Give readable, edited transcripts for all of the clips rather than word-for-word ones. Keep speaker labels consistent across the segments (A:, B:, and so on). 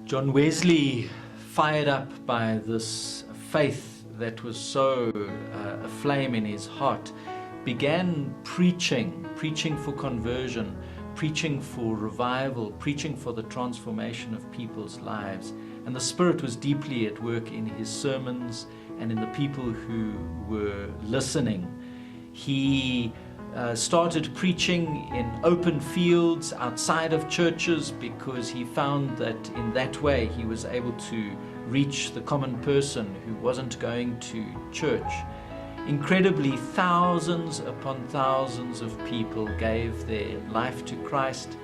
A: John Wesley, fired up by this faith that was so aflame in his heart, began preaching for conversion, preaching for revival, preaching for the transformation of people's lives. And the Spirit was deeply at work in his sermons and in the people who were listening. He started preaching in open fields outside of churches because he found that in that way he was able to reach the common person who wasn't going to church. Incredibly, thousands upon thousands of people gave their life to Christ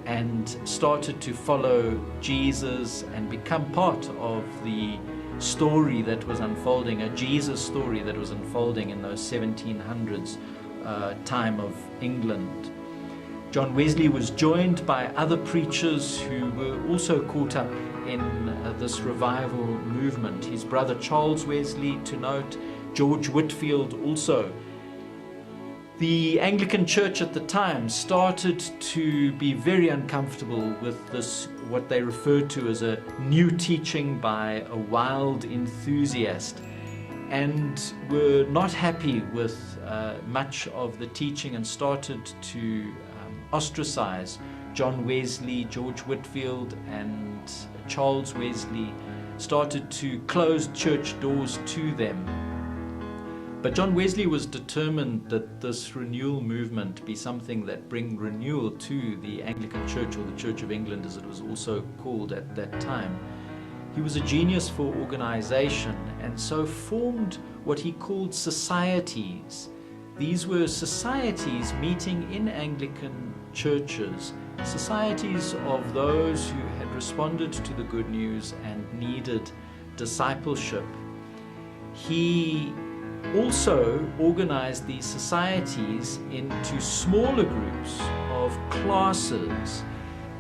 A: and started to follow Jesus and become part of the story that was unfolding, a Jesus story that was unfolding in those 1700s time of England. John Wesley was joined by other preachers who were also caught up in this revival movement. His brother Charles Wesley, to note, George Whitefield also. The Anglican Church at the time started to be very uncomfortable with this, what they referred to as a new teaching by a wild enthusiast, and were not happy with much of the teaching and started to ostracize John Wesley, George Whitefield, and Charles Wesley, started to close church doors to them. But John Wesley was determined that this renewal movement be something that bring renewal to the Anglican Church, or the Church of England as it was also called at that time. He was a genius for organization and so formed what he called societies. These were societies meeting in Anglican churches, societies of those who had responded to the good news and needed discipleship. He also organized these societies into smaller groups of classes.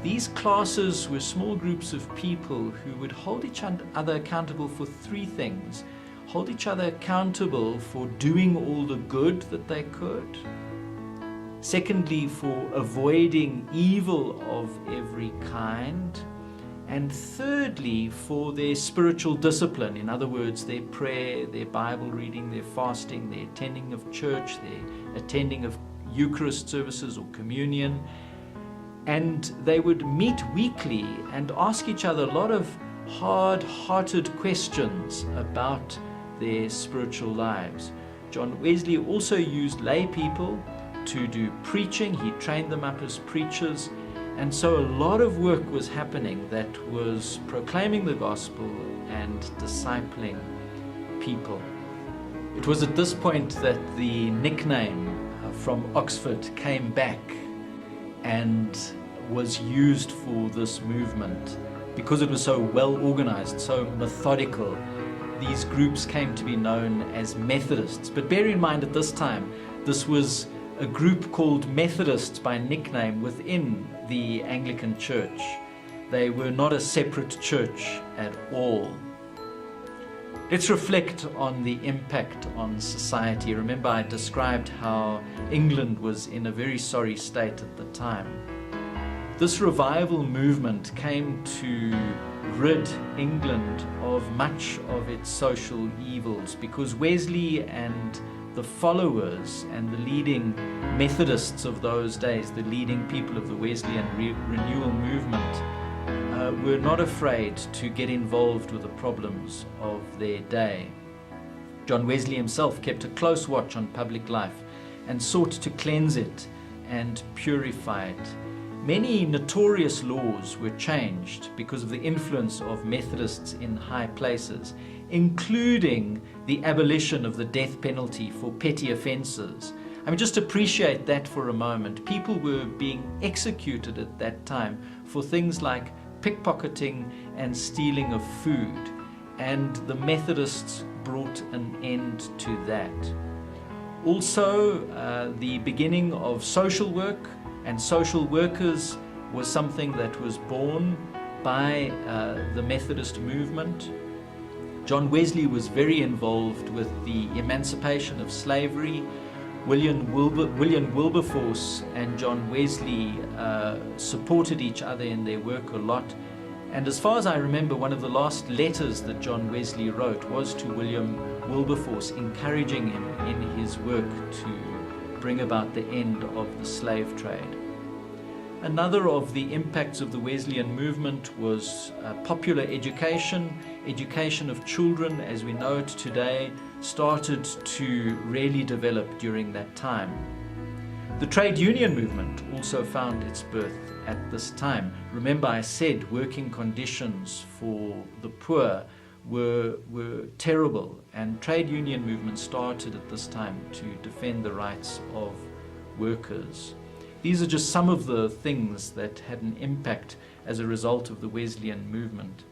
A: These classes were small groups of people who would hold each other accountable for three things. Hold each other accountable for doing all the good that they could. Secondly, for avoiding evil of every kind. And thirdly, for their spiritual discipline. In other words, their prayer, their Bible reading, their fasting, their attending of church, their attending of Eucharist services or communion. And they would meet weekly and ask each other a lot of hard-hearted questions about their spiritual lives. John Wesley also used lay people to do preaching. He trained them up as preachers. And so a lot of work was happening that was proclaiming the gospel and discipling people. It was at this point that the nickname from Oxford came back and was used for this movement. Because it was so well organized, so methodical, these groups came to be known as Methodists. But bear in mind, at this time, this was a group called Methodists by nickname within the Anglican Church. They were not a separate church at all. Let's reflect on the impact on society. Remember, I described how England was in a very sorry state at the time. This revival movement came to rid England of much of its social evils because Wesley and the followers and the leading Methodists of those days, the leading people of the Wesleyan renewal movement, were not afraid to get involved with the problems of their day. John Wesley himself kept a close watch on public life and sought to cleanse it and purify it. Many notorious laws were changed because of the influence of Methodists in high places, including the abolition of the death penalty for petty offenses. I mean, just appreciate that for a moment. People were being executed at that time for things like pickpocketing and stealing of food, and the Methodists brought an end to that. Also, the beginning of social work and social workers was something that was born by the Methodist movement. John Wesley was very involved with the emancipation of slavery. William Wilberforce and John Wesley supported each other in their work a lot. And as far as I remember, one of the last letters that John Wesley wrote was to William Wilberforce, encouraging him in his work to bring about the end of the slave trade. Another of the impacts of the Wesleyan movement was popular education. Education of children, as we know it today, started to really develop during that time. The trade union movement also found its birth at this time. Remember, I said working conditions for the poor were terrible, and trade union movement started at this time to defend the rights of workers. These are just some of the things that had an impact as a result of the Wesleyan movement.